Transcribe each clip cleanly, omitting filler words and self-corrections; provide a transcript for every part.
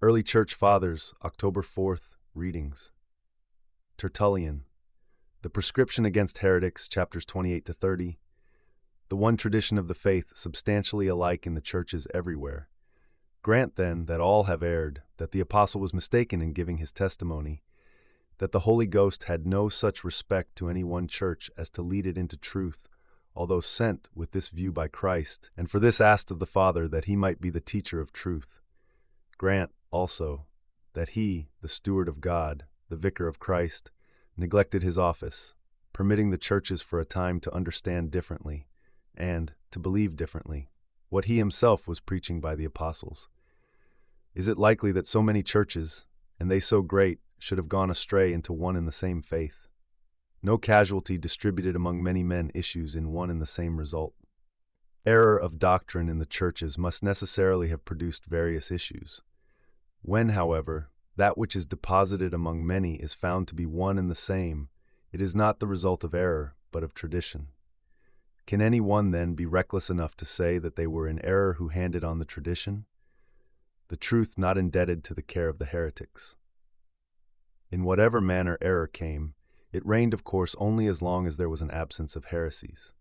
Early Church Fathers, October 4th, readings. Tertullian, The Prescription Against Heretics, chapters 28 to 30. The one tradition of the faith, substantially alike in the churches everywhere. Grant, then, that all have erred, that the apostle was mistaken in giving his testimony, that the Holy Ghost had no such respect to any one church as to lead it into truth, although sent with this view by Christ, and for this asked of the Father that he might be the teacher of truth. Grant, also, that he, the steward of God, the vicar of Christ, neglected his office, permitting the churches for a time to understand differently, and to believe differently, what he himself was preaching by the apostles. Is it likely that so many churches, and they so great, should have gone astray into one and the same faith? No casualty distributed among many men issues in one and the same result. Error of doctrine in the churches must necessarily have produced various issues. When, however, that which is deposited among many is found to be one and the same, it is not the result of error, but of tradition. Can any one, then, be reckless enough to say that they were in error who handed on the tradition? The truth not indebted to the care of the heretics. In whatever manner error came, it reigned, of course, only as long as there was an absence of heresies.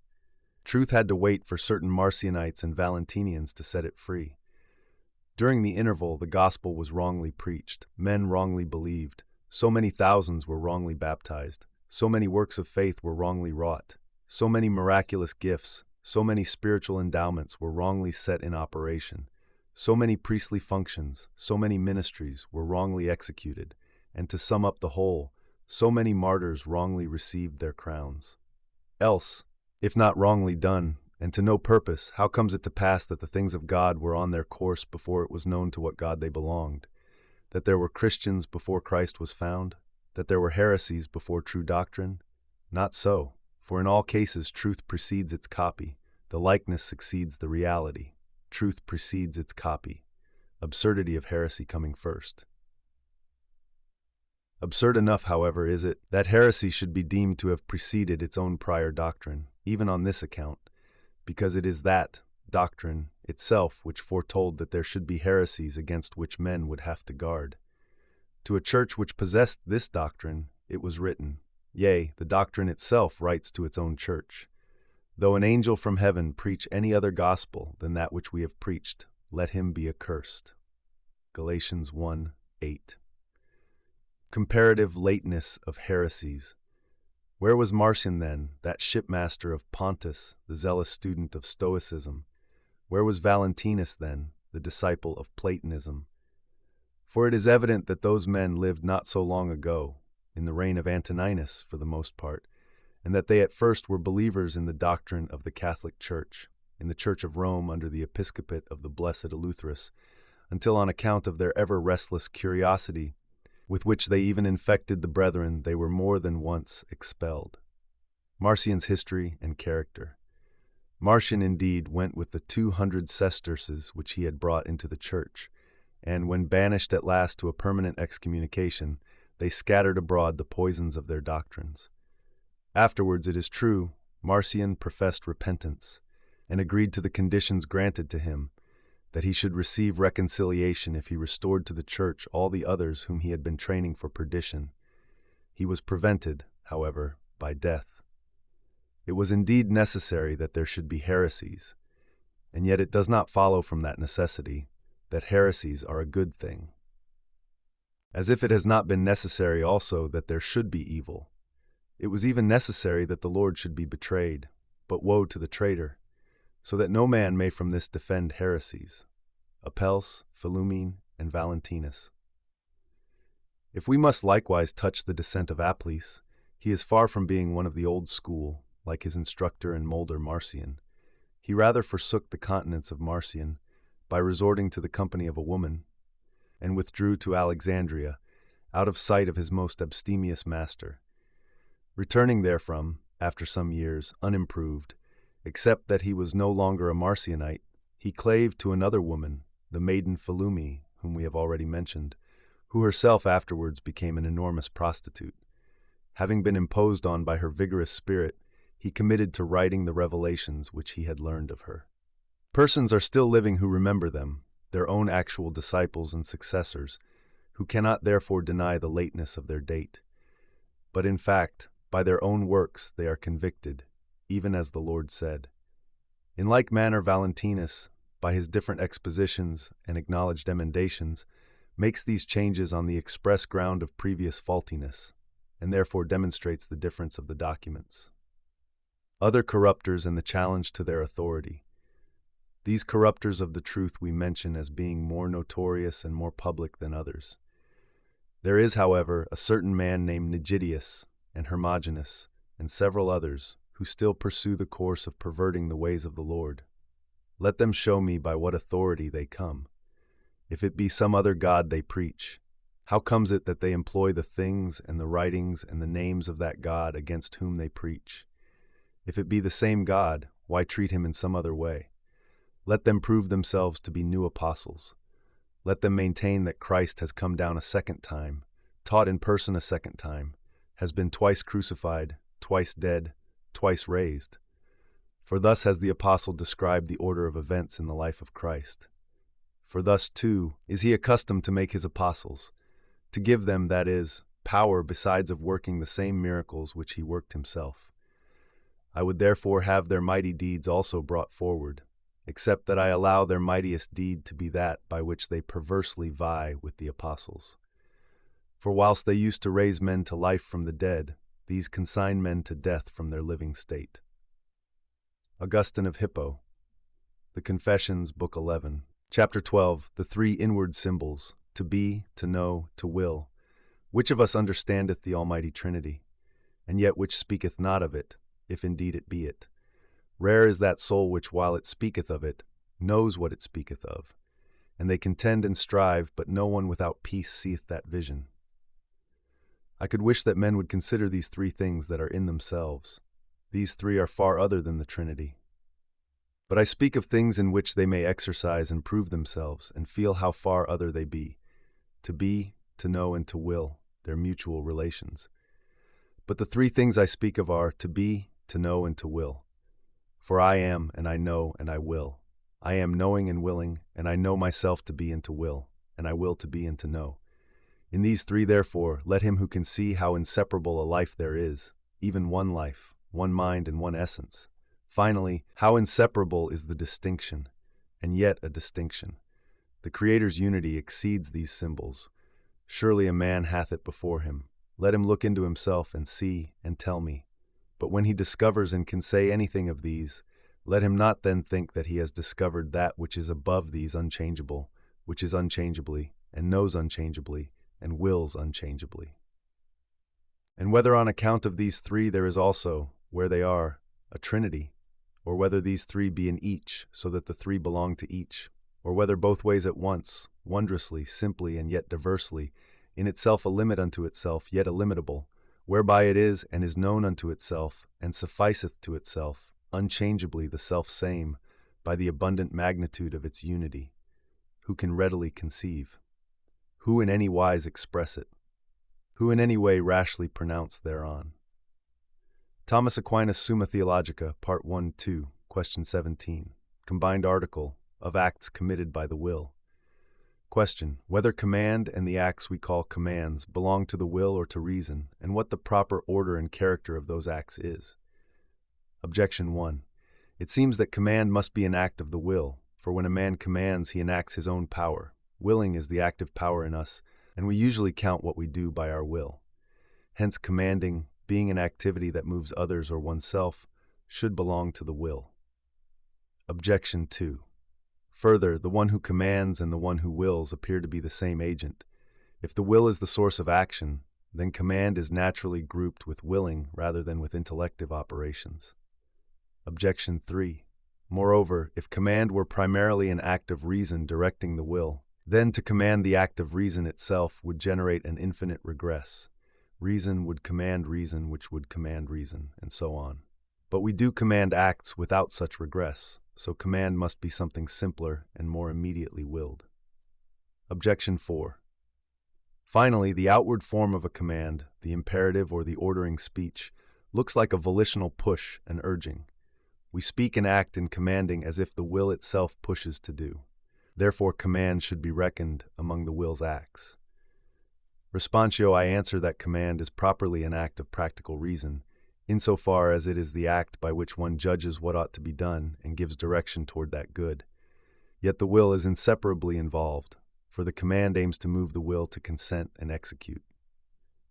Truth had to wait for certain Marcionites and Valentinians to set it free. During the interval, the gospel was wrongly preached, men wrongly believed, so many thousands were wrongly baptized, so many works of faith were wrongly wrought, so many miraculous gifts, so many spiritual endowments were wrongly set in operation, so many priestly functions, so many ministries were wrongly executed, and to sum up the whole, so many martyrs wrongly received their crowns. Else, if not wrongly done, and to no purpose, how comes it to pass that the things of God were on their course before it was known to what God they belonged? That there were Christians before Christ was found? That there were heresies before true doctrine? Not so, for in all cases truth precedes its copy, the likeness succeeds the reality. Truth precedes its copy, absurdity of heresy coming first. Absurd enough, however, is it that heresy should be deemed to have preceded its own prior doctrine, even on this account, because it is that doctrine itself which foretold that there should be heresies against which men would have to guard. To a church which possessed this doctrine, it was written, yea, the doctrine itself writes to its own church, though an angel from heaven preach any other gospel than that which we have preached, let him be accursed. Galatians 1:8. Comparative lateness of heresies. Where was Marcion then, that shipmaster of Pontus, the zealous student of Stoicism? Where was Valentinus then, the disciple of Platonism? For it is evident that those men lived not so long ago, in the reign of Antoninus for the most part, and that they at first were believers in the doctrine of the Catholic Church, in the Church of Rome under the episcopate of the blessed Eleutherus, until on account of their ever restless curiosity, with which they even infected the brethren, they were more than once expelled. Marcion's history and character. Marcion indeed went with the 200 sesterces which he had brought into the church, and when banished at last to a permanent excommunication, they scattered abroad the poisons of their doctrines. Afterwards, it is true, Marcion professed repentance, and agreed to the conditions granted to him, that he should receive reconciliation if he restored to the church all the others whom he had been training for perdition. He was prevented, however, by death. It was indeed necessary that there should be heresies, and yet it does not follow from that necessity that heresies are a good thing. As if it has not been necessary also that there should be evil. It was even necessary that the Lord should be betrayed, but woe to the traitor, so that no man may from this defend heresies. Apelles, Philumene, and Valentinus. If we must likewise touch the descent of Apelles, he is far from being one of the old school, like his instructor and molder Marcion. He rather forsook the continence of Marcion by resorting to the company of a woman, and withdrew to Alexandria, out of sight of his most abstemious master. Returning therefrom, after some years, unimproved, except that he was no longer a Marcionite, he clave to another woman, the maiden Philumene, whom we have already mentioned, who herself afterwards became an enormous prostitute. Having been imposed on by her vigorous spirit, he committed to writing the revelations which he had learned of her. Persons are still living who remember them. their own actual disciples and successors, who cannot therefore deny the lateness of their date. But in fact, by their own works they are convicted, even as the Lord said. In like manner Valentinus, by his different expositions and acknowledged emendations, makes these changes on the express ground of previous faultiness, and therefore demonstrates the difference of the documents. Other corrupters and the challenge to their authority. These corrupters of the truth we mention as being more notorious and more public than others. There is, however, a certain man named Nigidius and Hermogenes, and several others, who still pursue the course of perverting the ways of the Lord. Let them show me by what authority they come. If it be some other god they preach, how comes it that they employ the things and the writings and the names of that God against whom they preach? If it be the same God, why treat him in some other way? Let them prove themselves to be new apostles. Let them maintain that Christ has come down a second time, taught in person a second time, has been twice crucified, twice dead, twice raised. For thus has the apostle described the order of events in the life of Christ. For thus, too, is he accustomed to make his apostles, to give them, that is, power besides of working the same miracles which he worked himself. I would therefore have their mighty deeds also brought forward, except that I allow their mightiest deed to be that by which they perversely vie with the apostles. For whilst they used to raise men to life from the dead, these consign men to death from their living state. Augustine of Hippo, The Confessions, Book 11, Chapter 12, The Three Inward Symbols, to be, to know, to will. Which of us understandeth the Almighty Trinity, and yet which speaketh not of it, if indeed it be it? Rare is that soul which, while it speaketh of it, knows what it speaketh of. And they contend and strive, but no one without peace seeth that vision. I could wish that men would consider these three things that are in themselves. These three are far other than the Trinity. But I speak of things in which they may exercise and prove themselves, and feel how far other they be, to know, and to will, their mutual relations. But the three things I speak of are to be, to know, and to will. For I am, and I know, and I will. I am knowing and willing, and I know myself to be and to will, and I will to be and to know. In these three, therefore, let him who can see how inseparable a life there is, even one life, one mind, and one essence. Finally, how inseparable is the distinction, and yet a distinction. The Creator's unity exceeds these symbols. Surely a man hath it before him. Let him look into himself and see and tell me. But when he discovers and can say anything of these, let him not then think that he has discovered that which is above these unchangeable, which is unchangeably, and knows unchangeably, and wills unchangeably. And whether on account of these three there is also, where they are, a Trinity, or whether these three be in each, so that the three belong to each, or whether both ways at once, wondrously, simply, and yet diversely, in itself a limit unto itself, yet illimitable, whereby it is and is known unto itself, and sufficeth to itself, unchangeably the self-same, by the abundant magnitude of its unity. Who can readily conceive? Who in any wise express it? Who in any way rashly pronounce thereon? Thomas Aquinas, Summa Theologica, Part 1-2, Question 17. Combined article, of acts committed by the will. Question: whether command and the acts we call commands belong to the will or to reason, and what the proper order and character of those acts is. Objection 1. It seems that command must be an act of the will, for when a man commands, he enacts his own power. Willing is the active power in us, and we usually count what we do by our will. Hence commanding, being an activity that moves others or oneself, should belong to the will. Objection 2. Further, the one who commands and the one who wills appear to be the same agent. If the will is the source of action, then command is naturally grouped with willing rather than with intellective operations. Objection 3. Moreover, if command were primarily an act of reason directing the will, then to command the act of reason itself would generate an infinite regress. Reason would command reason, which would command reason, and so on. But we do command acts without such regress, so command must be something simpler and more immediately willed. Objection 4. Finally, the outward form of a command, the imperative or the ordering speech, looks like a volitional push and urging. We speak and act in commanding as if the will itself pushes to do. Therefore, command should be reckoned among the will's acts. Responsio, I answer that command is properly an act of practical reason, insofar as it is the act by which one judges what ought to be done and gives direction toward that good. Yet the will is inseparably involved, for the command aims to move the will to consent and execute.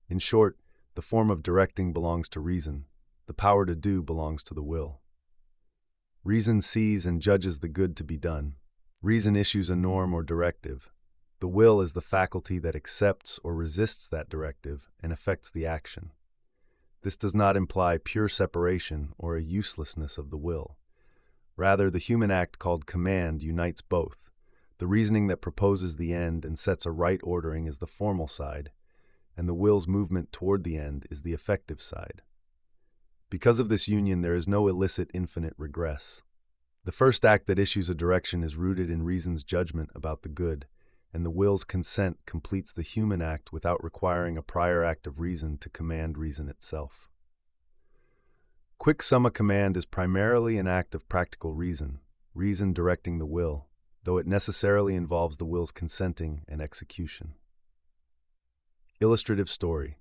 In short, the form of directing belongs to reason, the power to do belongs to the will. Reason sees and judges the good to be done. Reason issues a norm or directive. The will is the faculty that accepts or resists that directive and effects the action. This does not imply pure separation or a uselessness of the will. Rather, the human act called command unites both. The reasoning that proposes the end and sets a right ordering is the formal side, and the will's movement toward the end is the effective side. Because of this union, there is no illicit infinite regress. The first act that issues a direction is rooted in reason's judgment about the good, and the will's consent completes the human act without requiring a prior act of reason to command reason itself. Quick Summa command is primarily an act of practical reason, reason directing the will, though it necessarily involves the will's consenting and execution. Illustrative story.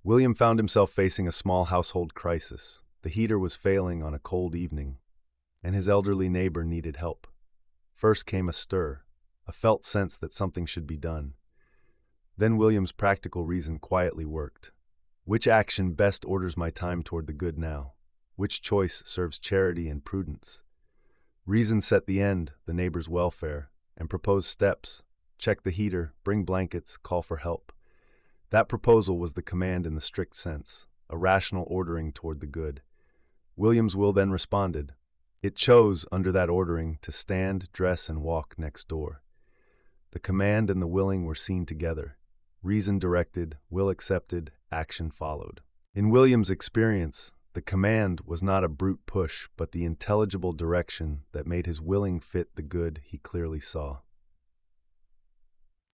William found himself facing a small household crisis. The heater was failing on a cold evening, and his elderly neighbor needed help. First came a stir, a felt sense that something should be done. Then William's practical reason quietly worked. Which action best orders my time toward the good now? Which choice serves charity and prudence? Reason set the end, the neighbor's welfare, and proposed steps. Check the heater, bring blankets, call for help. That proposal was the command in the strict sense, a rational ordering toward the good. William's will then responded. It chose, under that ordering, to stand, dress, and walk next door. The command and the willing were seen together. Reason directed, will accepted, action followed. In William's experience, the command was not a brute push, but the intelligible direction that made his willing fit the good he clearly saw.